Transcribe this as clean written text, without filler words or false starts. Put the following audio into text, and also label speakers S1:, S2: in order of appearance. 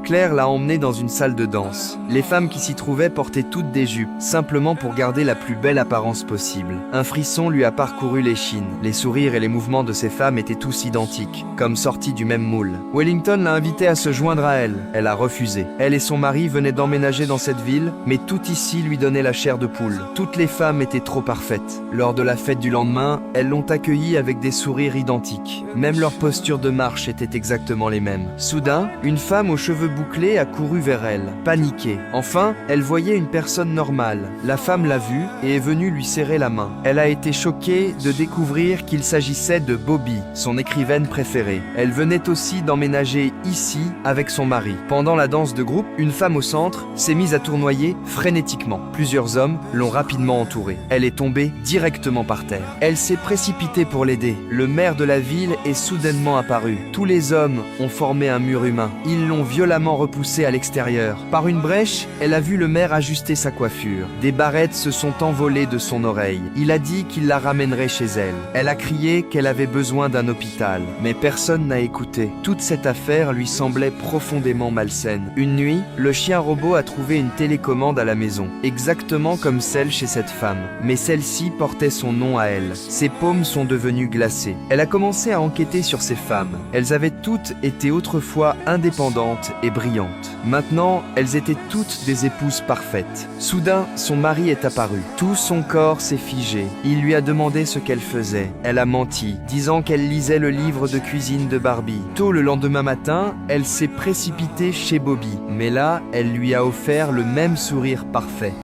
S1: Claire l'a emmenée dans une salle de danse. Les femmes qui s'y trouvaient portaient toutes des jupes, simplement pour garder la plus belle apparence possible. Un frisson lui a parcouru l'échine. Les sourires et les mouvements de ces femmes étaient tous identiques, comme sortis du même moule. Wellington l'a invitée à se joindre à elle. Elle a refusé. Elle et son mari venaient d'emménager dans cette ville, mais tout ici lui donnait la chair de poule. Toutes les femmes étaient trop parfaites. Lors de la fête du lendemain, elles l'ont accueillie avec des sourires identiques. Même leur posture de marche était exactement les mêmes. Soudain, une femme aux cheveux bouclés a couru vers elle, paniquée. Enfin, elle voyait une personne normale. La femme l'a vue et est venue lui serrer la main. Elle a été choquée de découvrir qu'il s'agissait de Bobby, son écrivaine préférée. Elle venait aussi d'emménager ici avec son mari. Pendant la danse de groupe, une femme au centre s'est mise à tournoyer frénétiquement. Plusieurs hommes l'ont rapidement entourée. Elle est tombée directement par terre. Elle s'est précipitée pour l'aider. Le maire de la ville est soudainement apparu. Tous les hommes ont formé un mur humain. Ils l'ont violemment repoussée à l'extérieur. Par une brèche, elle a vu le maire ajuster sa coiffure. Des barrettes se sont envolées de son oreille. Il a dit qu'il la ramènerait chez elle. Elle a crié qu'elle avait besoin d'un hôpital. Mais personne n'a écouté. Toute cette affaire lui semblait profondément malsaine. Une nuit, le chien robot a trouvé une télécommande à la maison, exactement comme celle chez cette femme. Mais celle-ci portait son nom à elle. Ses paumes sont devenues glacées. Elle a commencé à enquêter sur ces femmes. Elles avaient toutes été autrefois indépendantes et brillantes. Maintenant, elles étaient toutes des épouses parfaites. Soudain, son mari est apparu. Tout son corps s'est figé. Il lui a demandé ce qu'elle faisait. Elle a menti, disant qu'elle lisait le livre de cuisine de Barbie. Tôt le lendemain matin, elle s'est précipitée chez Bobby. Mais là, elle lui a offert le même sourire parfait.